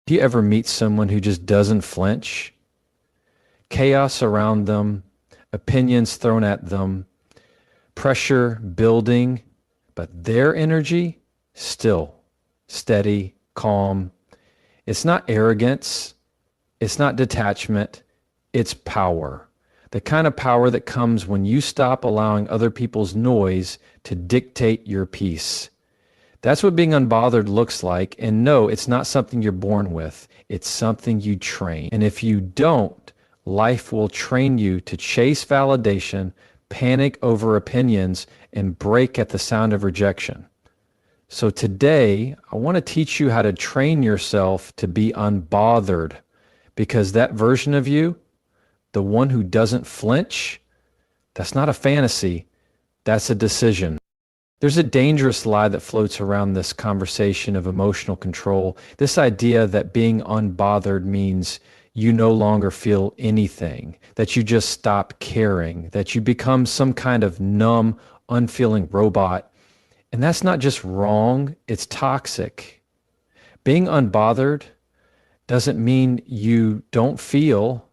Do you ever meet someone who just doesn't flinch? Chaos around them, opinions thrown at them, pressure building, but their energy still steady, calm. It's not arrogance. It's not detachment. It's power. The kind of power that comes when you stop allowing other people's noise to dictate your peace. That's what being unbothered looks like. And no, it's not something you're born with. It's something you train. And if you don't, life will train you to chase validation, panic over opinions, and break at the sound of rejection. So today, I want to teach you how to train yourself to be unbothered, because that version of you, the one who doesn't flinch, that's not a fantasy, that's a decision. There's a dangerous lie that floats around this conversation of emotional control. This idea that being unbothered means you no longer feel anything, that you just stop caring, that you become some kind of numb, unfeeling robot. And that's not just wrong, it's toxic. Being unbothered doesn't mean you don't feel.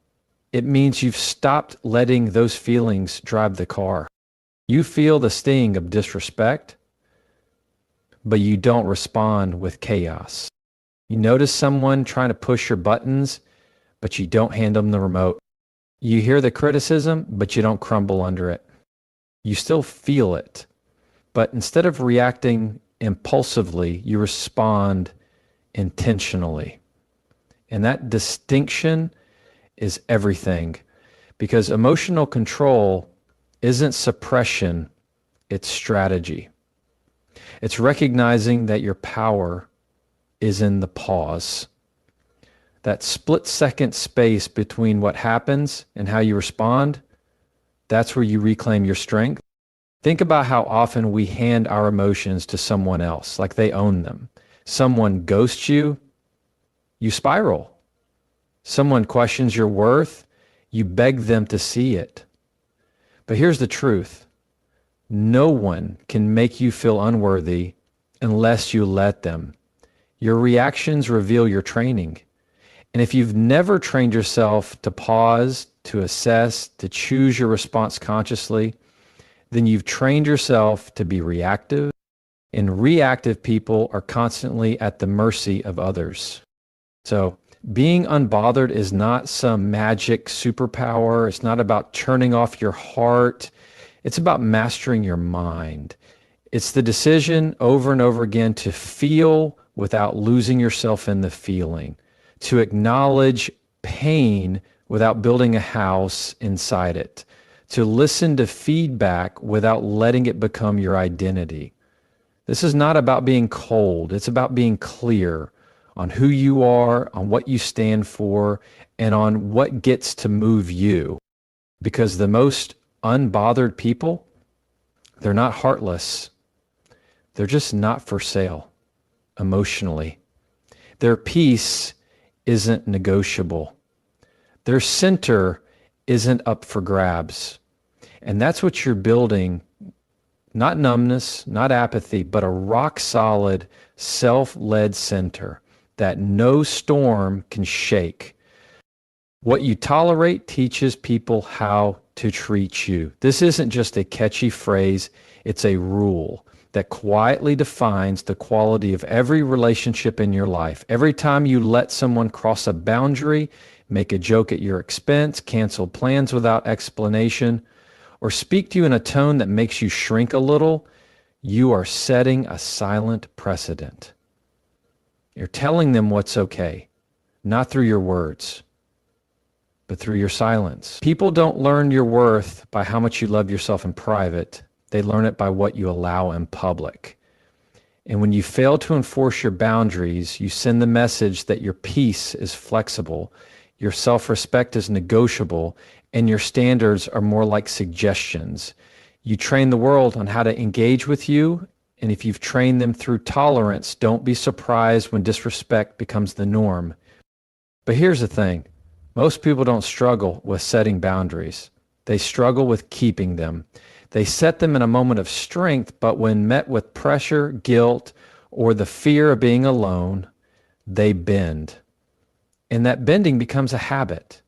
It means you've stopped letting those feelings drive the car. You feel the sting of disrespect, but you don't respond with chaos. You notice someone trying to push your buttons, but you don't hand them the remote. You hear the criticism, but you don't crumble under it. You still feel it, but instead of reacting impulsively, you respond intentionally. And that distinction is everything, because emotional control isn't suppression, it's strategy. It's recognizing that your power is in the pause. That split-second space between what happens and how you respond, that's where you reclaim your strength. Think about how often we hand our emotions to someone else, like they own them. Someone ghosts you, you spiral. Someone questions your worth, you beg them to see it. But here's the truth. No one can make you feel unworthy unless you let them. Your reactions reveal your training. And if you've never trained yourself to pause, to assess, to choose your response consciously, then you've trained yourself to be reactive. And reactive people are constantly at the mercy of others. So being unbothered is not some magic superpower. It's not about turning off your heart. It's about mastering your mind. It's the decision over and over again to feel without losing yourself in the feeling, to acknowledge pain without building a house inside it, to listen to feedback without letting it become your identity. This is not about being cold. It's about being clear on who you are, on what you stand for, and on what gets to move you. Because the most unbothered people, they're not heartless. They're just not for sale emotionally. Their peace isn't negotiable. Their center isn't up for grabs. And that's what you're building, not numbness, not apathy, but a rock-solid, self-led center that no storm can shake. What you tolerate teaches people how to treat you. This isn't just a catchy phrase, it's a rule that quietly defines the quality of every relationship in your life. Every time you let someone cross a boundary, make a joke at your expense, cancel plans without explanation, or speak to you in a tone that makes you shrink a little, you are setting a silent precedent. You're telling them what's okay, not through your words, but through your silence. People don't learn your worth by how much you love yourself in private. They learn it by what you allow in public. And when you fail to enforce your boundaries, you send the message that your peace is flexible, your self-respect is negotiable, and your standards are more like suggestions. You train the world on how to engage with you, and if you've trained them through tolerance, don't be surprised when disrespect becomes the norm. But here's the thing. Most people don't struggle with setting boundaries. They struggle with keeping them. They set them in a moment of strength, but when met with pressure, guilt, or the fear of being alone, they bend. And that bending becomes a habit.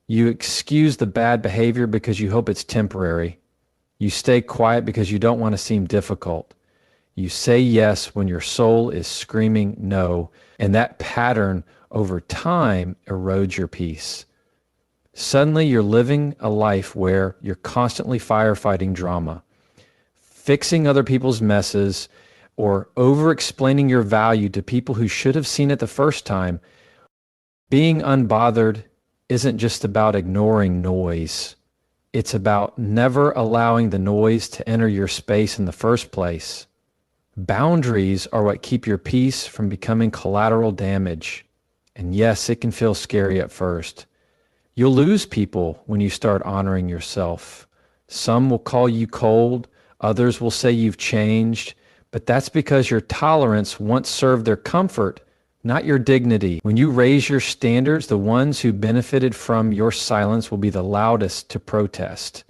You excuse the bad behavior because you hope it's temporary. You stay quiet because you don't want to seem difficult. You say yes when your soul is screaming no. And that pattern over time erodes your peace. Suddenly you're living a life where you're constantly firefighting drama, fixing other people's messes, or over-explaining your value to people who should have seen it the first time. Being unbothered isn't just about ignoring noise. It's about never allowing the noise to enter your space in the first place. Boundaries are what keep your peace from becoming collateral damage. And yes, it can feel scary at first. You'll lose people when you start honoring yourself. Some will call you cold, others will say you've changed, but that's because your tolerance once served their comfort, not your dignity. When you raise your standards, the ones who benefited from your silence will be the loudest to protest.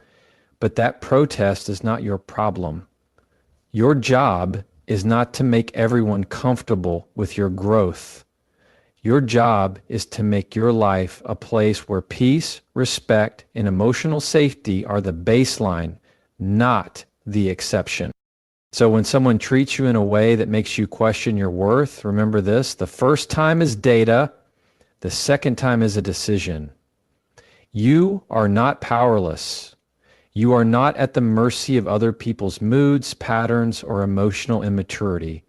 But that protest is not your problem. Your job is not to make everyone comfortable with your growth. Your job is to make your life a place where peace, respect, and emotional safety are the baseline, not the exception. So when someone treats you in a way that makes you question your worth, remember this: the first time is data, the second time is a decision. You are not powerless. You are not at the mercy of other people's moods, patterns, or emotional immaturity.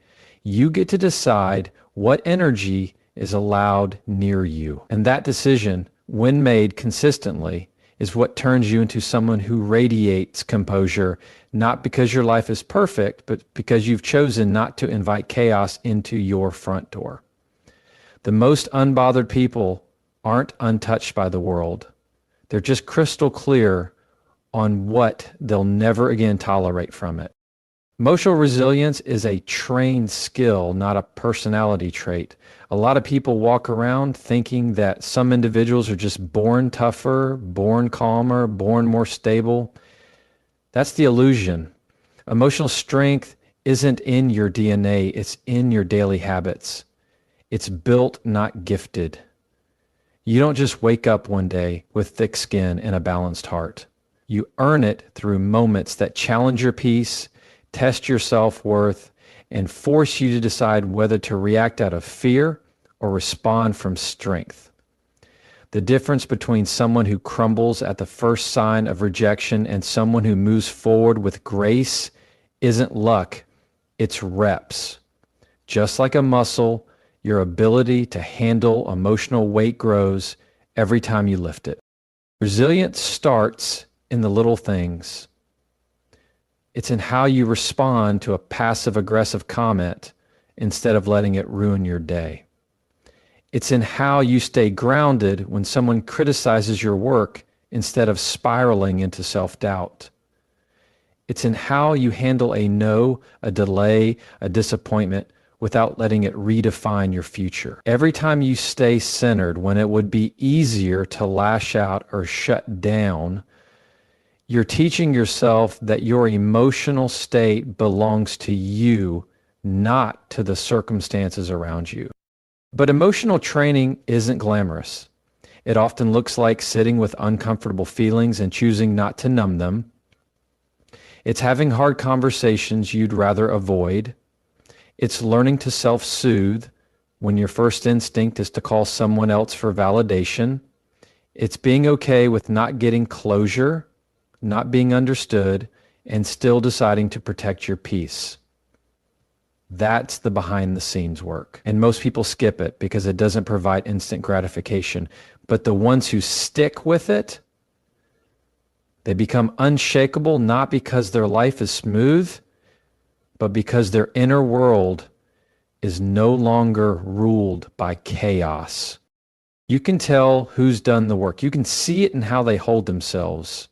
You get to decide what energy is allowed near you. And that decision, when made consistently, is what turns you into someone who radiates composure, not because your life is perfect, but because you've chosen not to invite chaos into your front door. The most unbothered people aren't untouched by the world. They're just crystal clear on what they'll never again tolerate from it. Emotional resilience is a trained skill, not a personality trait. A lot of people walk around thinking that some individuals are just born tougher, born calmer, born more stable. That's the illusion. Emotional strength isn't in your DNA, it's in your daily habits. It's built, not gifted. You don't just wake up one day with thick skin and a balanced heart. You earn it through moments that challenge your peace, test your self-worth, and force you to decide whether to react out of fear or respond from strength. The difference between someone who crumbles at the first sign of rejection and someone who moves forward with grace isn't luck, it's reps. Just like a muscle, your ability to handle emotional weight grows every time you lift it. Resilience starts in the little things. It's in how you respond to a passive-aggressive comment instead of letting it ruin your day. It's in how you stay grounded when someone criticizes your work instead of spiraling into self-doubt. It's in how you handle a no, a delay, a disappointment without letting it redefine your future. Every time you stay centered when it would be easier to lash out or shut down, you're teaching yourself that your emotional state belongs to you, not to the circumstances around you. But emotional training isn't glamorous. It often looks like sitting with uncomfortable feelings and choosing not to numb them. It's having hard conversations you'd rather avoid. It's learning to self-soothe when your first instinct is to call someone else for validation. It's being okay with not getting closure, not being understood, and still deciding to protect your peace. That's the behind the scenes work. And most people skip it because it doesn't provide instant gratification. But the ones who stick with it, they become unshakable, not because their life is smooth, but because their inner world is no longer ruled by chaos. You can tell who's done the work. You can see it in how they hold themselves,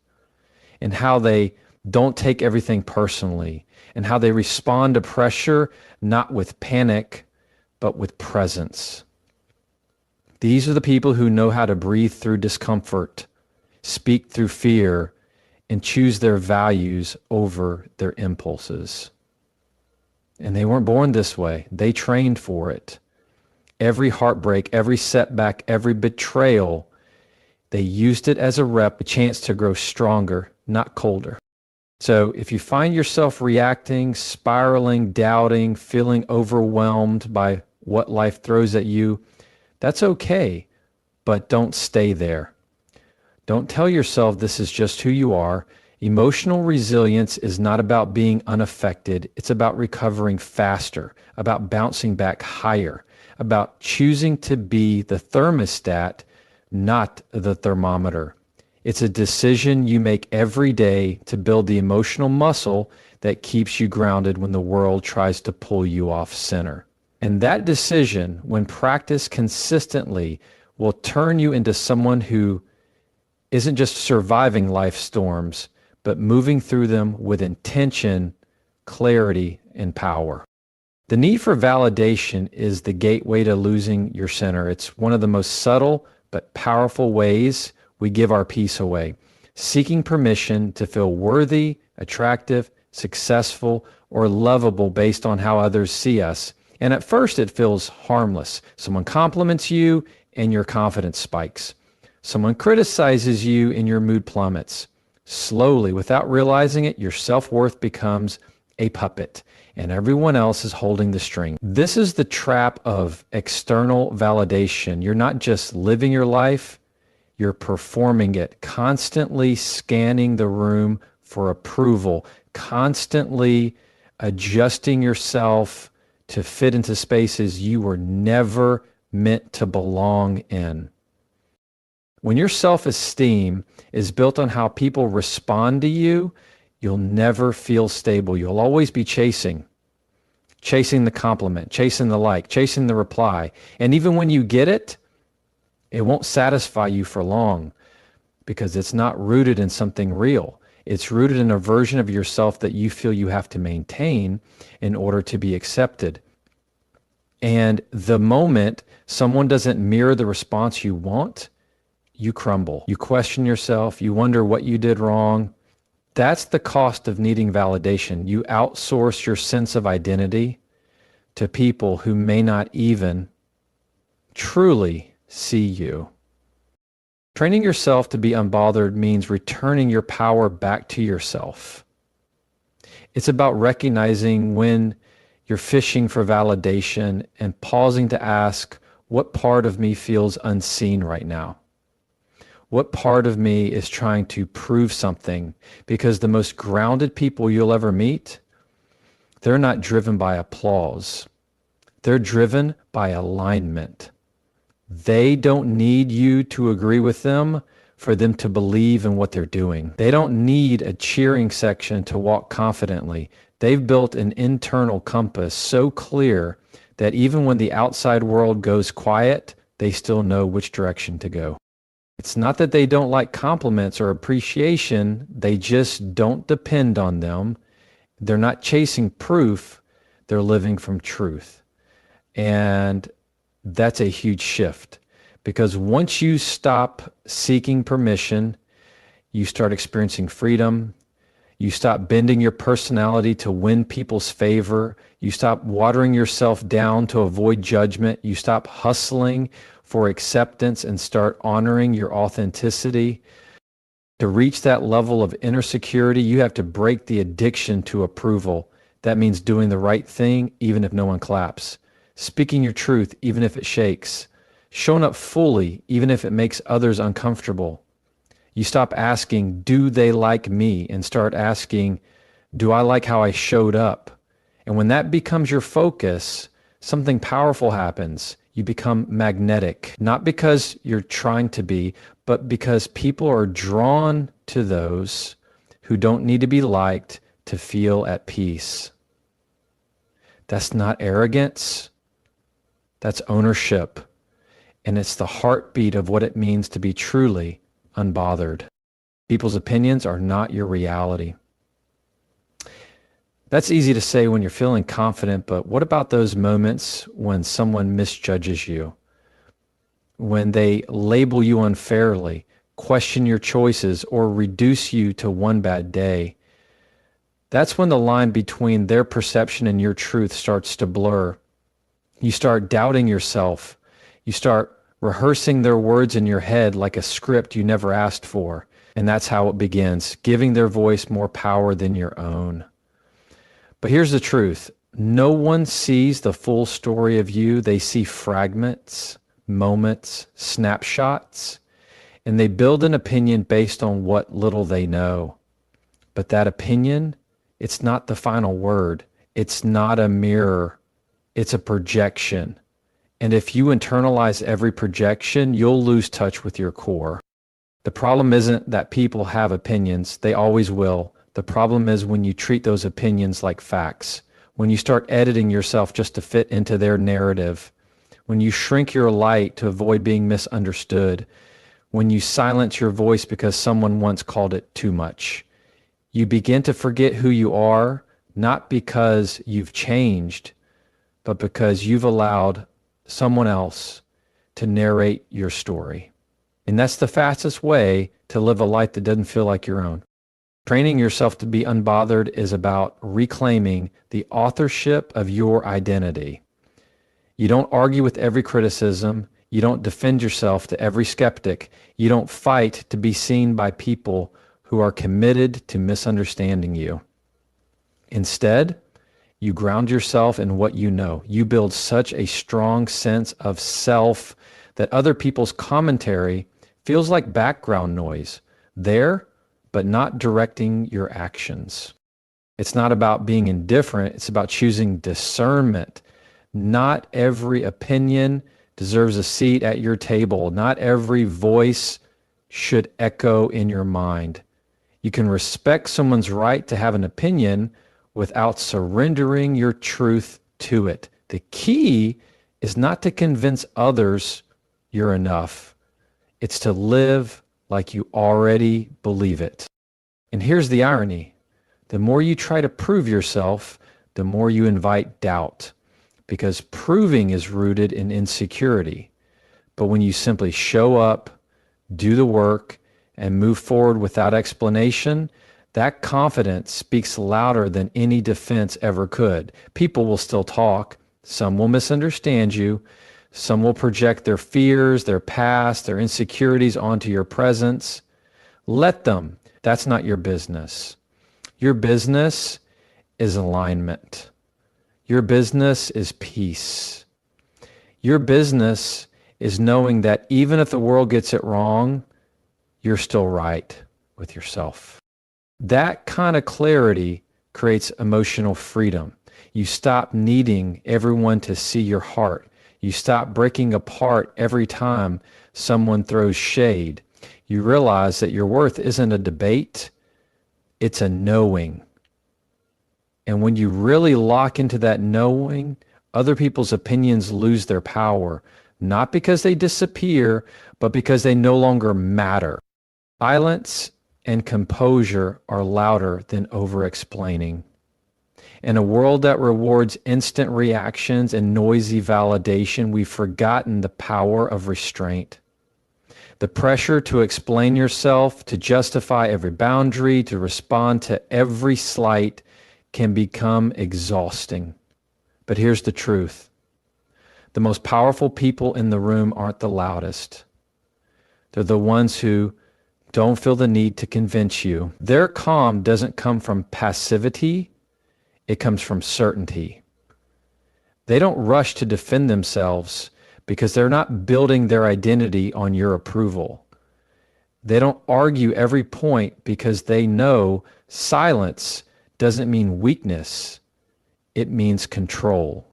and how they don't take everything personally, and how they respond to pressure, not with panic, but with presence. These are the people who know how to breathe through discomfort, speak through fear, and choose their values over their impulses. And they weren't born this way. They trained for it. Every heartbreak, every setback, every betrayal, they used it as a chance to grow stronger, not colder. So if you find yourself reacting, spiraling, doubting, feeling overwhelmed by what life throws at you, that's okay, but don't stay there. Don't tell yourself this is just who you are. Emotional resilience is not about being unaffected. It's about recovering faster, about bouncing back higher, about choosing to be the thermostat, not the thermometer. It's a decision you make every day to build the emotional muscle that keeps you grounded when the world tries to pull you off center. And that decision, when practiced consistently, will turn you into someone who isn't just surviving life's storms, but moving through them with intention, clarity, and power. The need for validation is the gateway to losing your center. It's one of the most subtle but powerful ways we give our peace away. Seeking permission to feel worthy, attractive, successful, or lovable based on how others see us. And at first it feels harmless. Someone compliments you and your confidence spikes. Someone criticizes you and your mood plummets. Slowly, without realizing it, your self-worth becomes a puppet and everyone else is holding the string. This is the trap of external validation. You're not just living your life, you're performing it, constantly scanning the room for approval, constantly adjusting yourself to fit into spaces you were never meant to belong in. When your self-esteem is built on how people respond to you, you'll never feel stable. You'll always be chasing the compliment, chasing the like, chasing the reply. And even when you get it, it won't satisfy you for long because it's not rooted in something real. It's rooted in a version of yourself that you feel you have to maintain in order to be accepted. And the moment someone doesn't mirror the response you want, you crumble. You question yourself. You wonder what you did wrong. That's the cost of needing validation. You outsource your sense of identity to people who may not even truly see you. Training yourself to be unbothered means returning your power back to yourself. It's about recognizing when you're fishing for validation and pausing to ask, what part of me feels unseen right now? What part of me is trying to prove something? Because the most grounded people you'll ever meet, they're not driven by applause. They're driven by alignment. They don't need you to agree with them for them to believe in what they're doing. They don't need a cheering section to walk confidently. They've built an internal compass so clear that even when the outside world goes quiet, they still know which direction to go. It's not that they don't like compliments or appreciation. They just don't depend on them. They're not chasing proof. They're living from truth. And that's a huge shift because once you stop seeking permission, you start experiencing freedom. You stop bending your personality to win people's favor. You stop watering yourself down to avoid judgment. You stop hustling for acceptance and start honoring your authenticity. To reach that level of inner security, you have to break the addiction to approval. That means doing the right thing even if no one claps. Speaking your truth even if it shakes. Showing up fully even if it makes others uncomfortable. You stop asking, do they like me? And start asking, do I like how I showed up? And when that becomes your focus, something powerful happens. You become magnetic, not because you're trying to be, but because people are drawn to those who don't need to be liked to feel at peace. That's not arrogance. That's ownership. And it's the heartbeat of what it means to be truly unbothered. People's opinions are not your reality. That's easy to say when you're feeling confident, but what about those moments when someone misjudges you? When they label you unfairly, question your choices, or reduce you to one bad day? That's when the line between their perception and your truth starts to blur. You start doubting yourself. You start rehearsing their words in your head like a script you never asked for. And that's how it begins, giving their voice more power than your own. But here's the truth. No one sees the full story of you. They see fragments, moments, snapshots, and they build an opinion based on what little they know. But that opinion, it's not the final word. It's not a mirror. It's a projection. And if you internalize every projection, you'll lose touch with your core. The problem isn't that people have opinions. They always will. The problem is when you treat those opinions like facts, when you start editing yourself just to fit into their narrative, when you shrink your light to avoid being misunderstood, when you silence your voice because someone once called it too much. You begin to forget who you are, not because you've changed, but because you've allowed someone else to narrate your story. And that's the fastest way to live a life that doesn't feel like your own. Training yourself to be unbothered is about reclaiming the authorship of your identity. You don't argue with every criticism. You don't defend yourself to every skeptic. You don't fight to be seen by people who are committed to misunderstanding you. Instead, you ground yourself in what you know. You build such a strong sense of self that other people's commentary feels like background noise, there, but not directing your actions. It's not about being indifferent. It's about choosing discernment. Not every opinion deserves a seat at your table. Not every voice should echo in your mind. You can respect someone's right to have an opinion without surrendering your truth to it. The key is not to convince others you're enough. It's to live like you already believe it. And here's the irony. The more you try to prove yourself, the more you invite doubt, because proving is rooted in insecurity. But when you simply show up, do the work, and move forward without explanation, that confidence speaks louder than any defense ever could. People will still talk. Some will misunderstand you. Some will project their fears, their past, their insecurities onto your presence. Let them. That's not your business. Your business is alignment. Your business is peace. Your business is knowing that even if the world gets it wrong, you're still right with yourself. That kind of clarity creates emotional freedom. You stop needing everyone to see your heart. You stop breaking apart every time someone throws shade. You realize that your worth isn't a debate, it's a knowing. And when you really lock into that knowing, other people's opinions lose their power, not because they disappear, but because they no longer matter. Silence and composure are louder than over-explaining. In a world that rewards instant reactions and noisy validation, we've forgotten the power of restraint. The pressure to explain yourself, to justify every boundary, to respond to every slight can become exhausting. But here's the truth. The most powerful people in the room aren't the loudest. They're the ones who don't feel the need to convince you. Their calm doesn't come from passivity. It comes from certainty. They don't rush to defend themselves because they're not building their identity on your approval. They don't argue every point because they know silence doesn't mean weakness. It means control.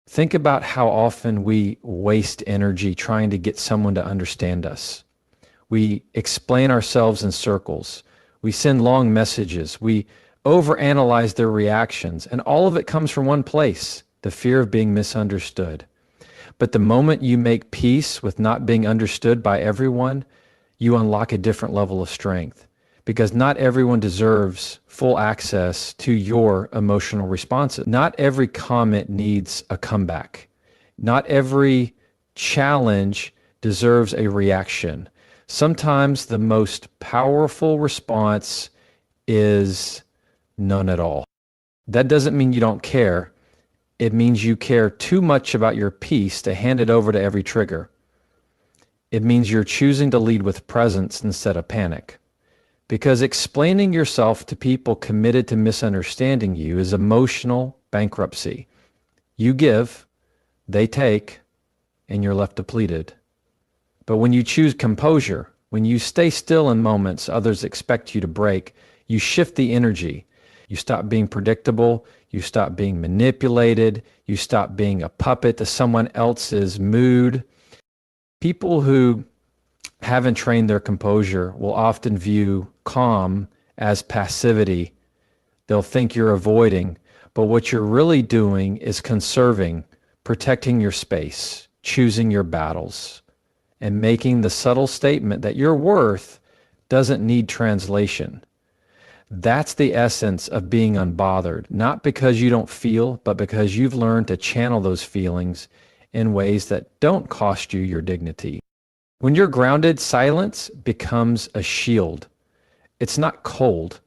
Think about how often we waste energy trying to get someone to understand us. We explain ourselves in circles. We send long messages. We overanalyze their reactions. And all of it comes from one place, the fear of being misunderstood. But the moment you make peace with not being understood by everyone, you unlock a different level of strength. Because not everyone deserves full access to your emotional responses. Not every comment needs a comeback. Not every challenge deserves a reaction. Sometimes the most powerful response is none at all. That doesn't mean you don't care. it means you care too much about your peace to hand it over to every trigger. It means you're choosing to lead with presence instead of panic. Because explaining yourself to people committed to misunderstanding you is emotional bankruptcy. You give, they take, and you're left depleted. But when you choose composure, when you stay still in moments others expect you to break, you shift the energy. You stop being predictable. You stop being manipulated. You stop being a puppet to someone else's mood. People who haven't trained their composure will often view calm as passivity. They'll think you're avoiding, but what you're really doing is conserving, protecting your space, choosing your battles, and making the subtle statement that your worth doesn't need translation. That's the essence of being unbothered, not because you don't feel, but because you've learned to channel those feelings in ways that don't cost you your dignity. When you're grounded, silence becomes a shield. It's not cold.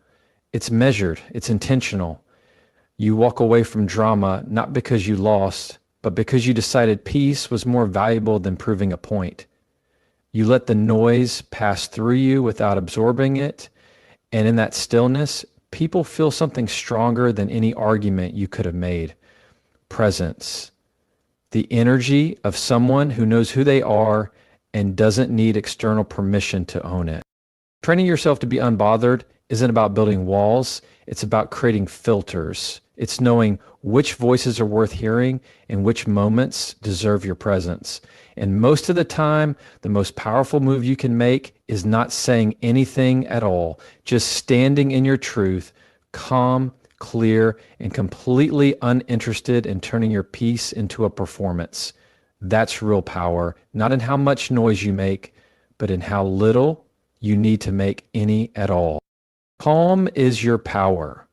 It's measured. It's intentional. You walk away from drama not because you lost, but because you decided peace was more valuable than proving a point. You let the noise pass through you without absorbing it, and in that stillness, people feel something stronger than any argument you could have made. Presence. The energy of someone who knows who they are and doesn't need external permission to own it. Training yourself to be unbothered isn't about building walls. It's about creating filters. It's knowing which voices are worth hearing and which moments deserve your presence. And most of the time, the most powerful move you can make is not saying anything at all, just standing in your truth, calm, clear, and completely uninterested in turning your peace into a performance. That's real power, not in how much noise you make, but in how little you need to make any at all. Calm is your power.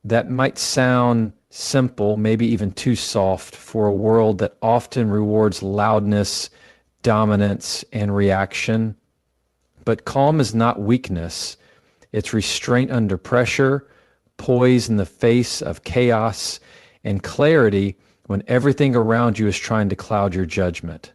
That might sound simple, maybe even too soft for a world that often rewards loudness, dominance, and reaction. But calm is not weakness. It's restraint under pressure, poise in the face of chaos, and clarity when everything around you is trying to cloud your judgment.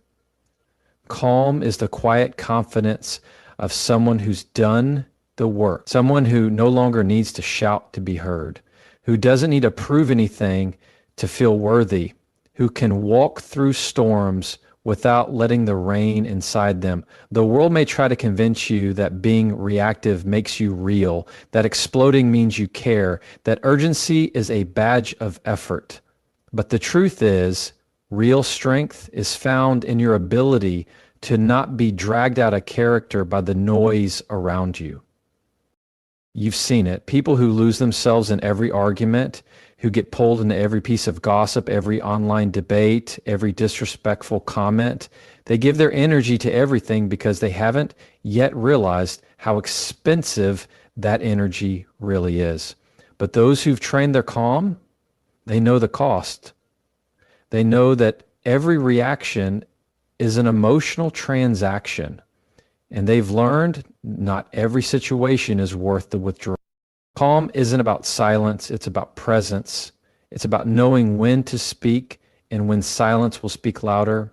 Calm is the quiet confidence of someone who's done the work, someone who no longer needs to shout to be heard, who doesn't need to prove anything to feel worthy, who can walk through storms without letting the rain inside them. The world may try to convince you that being reactive makes you real, that exploding means you care, that urgency is a badge of effort. But the truth is, real strength is found in your ability to not be dragged out of character by the noise around you. You've seen it. People who lose themselves in every argument, who get pulled into every piece of gossip, every online debate, every disrespectful comment, they give their energy to everything because they haven't yet realized how expensive that energy really is. But those who've trained their calm, they know the cost. They know that every reaction is an emotional transaction. And they've learned not every situation is worth the withdrawal. Calm isn't about silence. It's about presence. It's about knowing when to speak and when silence will speak louder.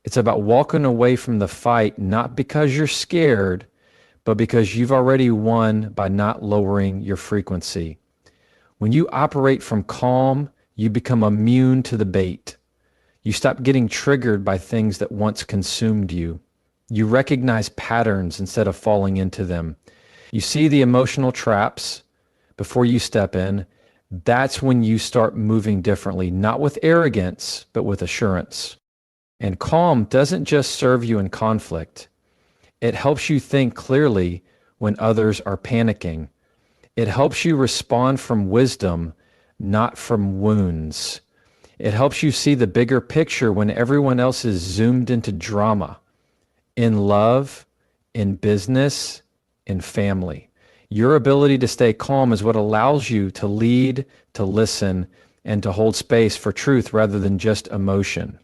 It's about walking away from the fight, not because you're scared, but because you've already won by not lowering your frequency. When you operate from calm, you become immune to the bait. You stop getting triggered by things that once consumed you. You recognize patterns instead of falling into them. You see the emotional traps before you step in. That's when you start moving differently, not with arrogance, but with assurance. And calm doesn't just serve you in conflict. It helps you think clearly when others are panicking. It helps you respond from wisdom, not from wounds. It helps you see the bigger picture when everyone else is zoomed into drama. In love, in business, in family. Your ability to stay calm is what allows you to lead, to listen, and to hold space for truth rather than just emotion.